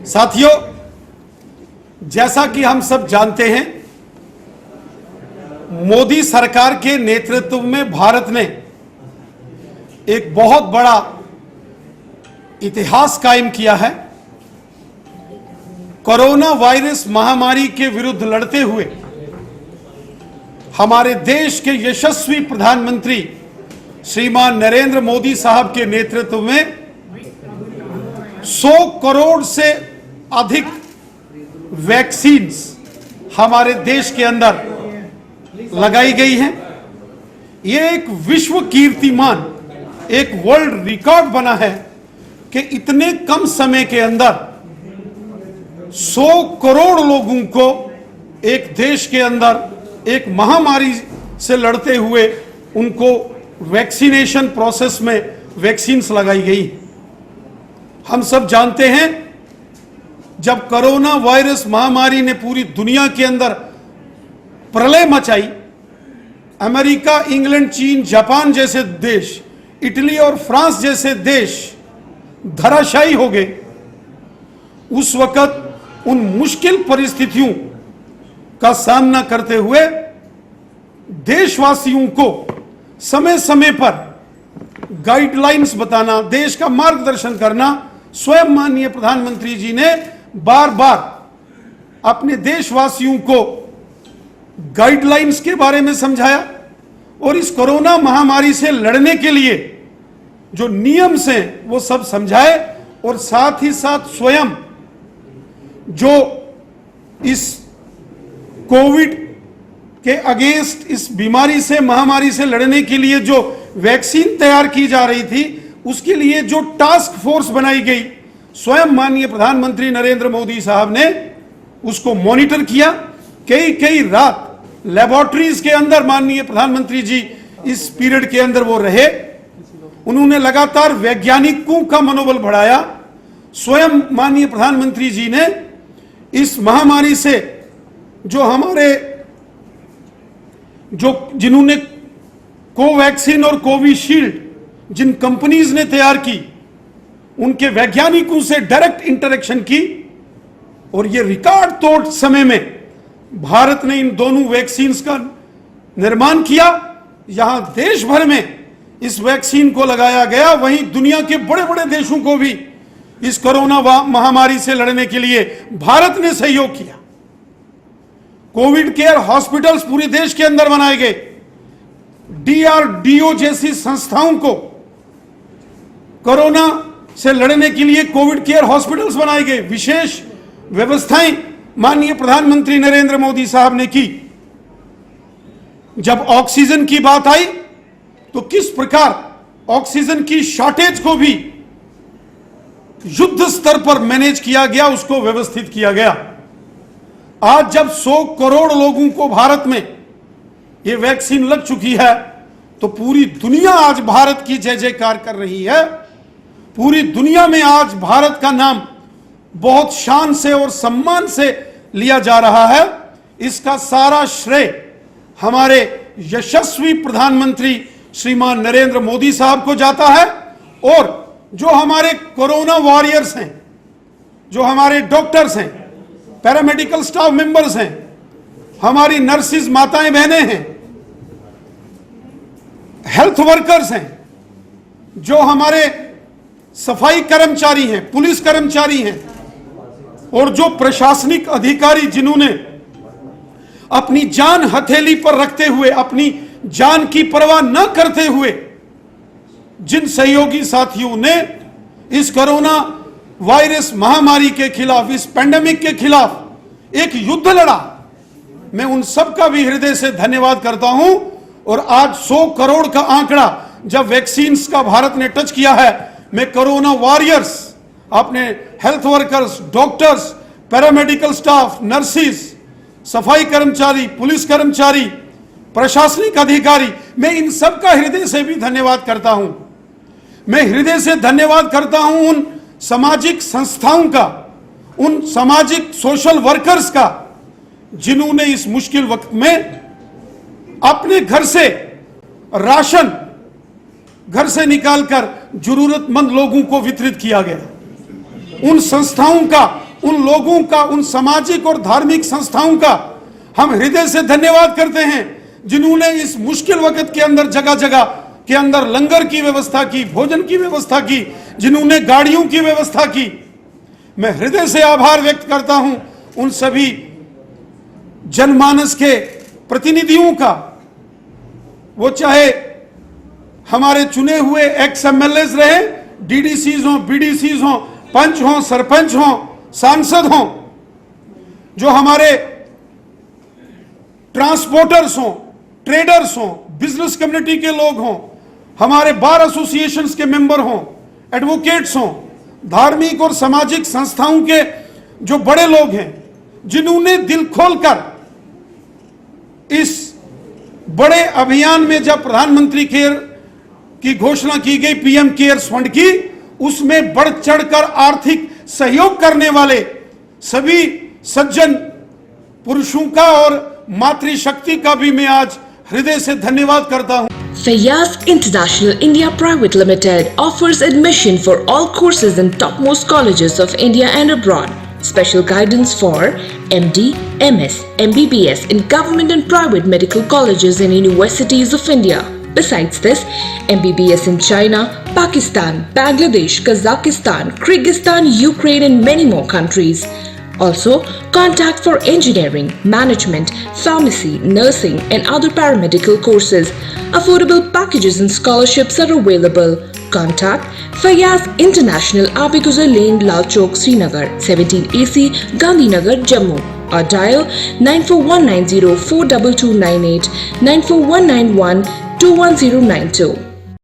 साथियों, जैसा कि हम सब जानते हैं, मोदी सरकार के नेतृत्व में भारत ने एक बहुत बड़ा इतिहास कायम किया है। कोरोना वायरस महामारी के विरुद्ध लड़ते हुए हमारे देश के यशस्वी प्रधानमंत्री श्रीमान नरेंद्र मोदी साहब के नेतृत्व में 100 करोड़ से अधिक वैक्सीन्स हमारे देश के अंदर लगाई गई हैं। यह एक विश्व कीर्तिमान, एक वर्ल्ड रिकॉर्ड बना है कि इतने कम समय के अंदर 100 करोड़ लोगों को एक देश के अंदर एक महामारी से लड़ते हुए उनको वैक्सीनेशन प्रोसेस में वैक्सीन्स लगाई गई। हम सब जानते हैं, जब कोरोना वायरस महामारी ने पूरी दुनिया के अंदर प्रलय मचाई, अमेरिका, इंग्लैंड, चीन, जापान जैसे देश, इटली और फ्रांस जैसे देश धराशायी हो गए। उस वक्त उन मुश्किल परिस्थितियों का सामना करते हुए देशवासियों को समय समय पर गाइडलाइंस बताना, देश का मार्गदर्शन करना, स्वयं माननीय प्रधानमंत्री जी ने बार बार अपने देशवासियों को गाइडलाइंस के बारे में समझाया और इस कोरोना महामारी से लड़ने के लिए जो नियम से वो सब समझाए और साथ ही साथ स्वयं जो इस कोविड के अगेंस्ट, इस बीमारी से, महामारी से लड़ने के लिए जो वैक्सीन तैयार की जा रही थी, उसके लिए जो टास्क फोर्स बनाई गई, स्वयं माननीय प्रधानमंत्री नरेंद्र मोदी साहब ने उसको मॉनिटर किया। कई रात लेबोरेटरीज के अंदर माननीय प्रधानमंत्री जी इस पीरियड के अंदर वो रहे। उन्होंने लगातार वैज्ञानिकों का मनोबल बढ़ाया। स्वयं माननीय प्रधानमंत्री जी ने इस महामारी से जो हमारे जिन्होंने कोवैक्सीन और कोविशील्ड जिन कंपनीज ने तैयार की, उनके वैज्ञानिकों से डायरेक्ट इंटरेक्शन की और ये रिकॉर्ड तोड़ समय में भारत ने इन दोनों वैक्सीन्स का निर्माण किया। यहां देश भर में इस वैक्सीन को लगाया गया, वहीं दुनिया के बड़े बड़े देशों को भी इस कोरोना महामारी से लड़ने के लिए भारत ने सहयोग किया। कोविड केयर हॉस्पिटल्स पूरे देश के अंदर बनाए गए। DRDO जैसी संस्थाओं को कोरोना से लड़ने के लिए कोविड केयर हॉस्पिटल्स बनाए गए। विशेष व्यवस्थाएं माननीय प्रधानमंत्री नरेंद्र मोदी साहब ने की। जब ऑक्सीजन की बात आई तो किस प्रकार ऑक्सीजन की शॉर्टेज को भी युद्ध स्तर पर मैनेज किया गया, उसको व्यवस्थित किया गया। आज जब 100 करोड़ लोगों को भारत में यह वैक्सीन लग चुकी है, तो पूरी दुनिया आज भारत की जय जयकार कर रही है। पूरी दुनिया में आज भारत का नाम बहुत शान से और सम्मान से लिया जा रहा है। इसका सारा श्रेय हमारे यशस्वी प्रधानमंत्री श्रीमान नरेंद्र मोदी साहब को जाता है और जो हमारे कोरोना वॉरियर्स हैं, जो हमारे डॉक्टर्स हैं, पैरामेडिकल स्टाफ मेंबर्स हैं, हमारी नर्सिस माताएं बहनें हैं, हेल्थ वर्कर्स हैं, जो हमारे सफाई कर्मचारी हैं, पुलिस कर्मचारी हैं और जो प्रशासनिक अधिकारी जिन्होंने अपनी जान हथेली पर रखते हुए, अपनी जान की परवाह न करते हुए, जिन सहयोगी साथियों ने इस कोरोना वायरस महामारी के खिलाफ, इस पैंडेमिक के खिलाफ एक युद्ध लड़ा, मैं उन सब का भी हृदय से धन्यवाद करता हूं। और आज 100 करोड़ का आंकड़ा जब वैक्सीन्स का भारत ने टच किया है, मैं कोरोना वॉरियर्स, अपने health workers, doctors, paramedical staff, nurses, सफाई कर्मचारी, पुलिस कर्मचारी, प्रशासनिक अधिकारी, मैं इन सब का हृदय से भी धन्यवाद करता हूं। मैं हृदय से धन्यवाद करता हूं उन सामाजिक संस्थाओं का, उन सामाजिक सोशल वर्कर्स का, जिन्होंने इस मुश्किल वक्त में अपने घर से राशन घर से निकालकर जरूरतमंद लोगों को वितरित किया गया। उन संस्थाओं का, उन लोगों का, उन सामाजिक और धार्मिक संस्थाओं का हम हृदय से धन्यवाद करते हैं जिन्होंने इस मुश्किल वक्त के अंदर जगह जगह के अंदर लंगर की व्यवस्था की, भोजन की व्यवस्था की, जिन्होंने गाड़ियों की व्यवस्था की। मैं हृदय से आभार व्यक्त करता हूं उन सभी जनमानस के प्रतिनिधियों का, वो चाहे हमारे चुने हुए एक्स एमएलएस रहे, डीडीसीज हों, बीडीसीज हों, पंच हों, सरपंच हों, सांसद हों, जो हमारे ट्रांसपोर्टर्स हों, ट्रेडर्स हों, बिजनेस कम्युनिटी के लोग हों, हमारे बार एसोसिएशंस के मेंबर हों, एडवोकेट्स हों, धार्मिक और सामाजिक संस्थाओं के जो बड़े लोग हैं, जिन्होंने दिल खोलकर इस बड़े अभियान में, जब प्रधानमंत्री केयर की घोषणा की गई, पीएम केयर्स फंड की, उसमें बढ़ चढ़कर आर्थिक सहयोग करने वाले सभी सज्जन पुरुषों का और मातृशक्ति का भी मैं आज हृदय से धन्यवाद करता हूं। Fayaz International India Private Limited offers admission for all courses in topmost colleges of India and abroad. Special guidance for MD, MS, MBBS in government and private medical colleges and universities of India. Besides this, MBBS in China, Pakistan, Bangladesh, Kazakhstan, Kyrgyzstan, Ukraine and many more countries. Also, contact for engineering, management, pharmacy, nursing and other paramedical courses. Affordable packages and scholarships are available. Contact Fayaz International, Abiguza Lane, Lal Chowk, Srinagar, 17 AC, Gandhinagar, Jammu, or dial 94190 42298, 94191 21092.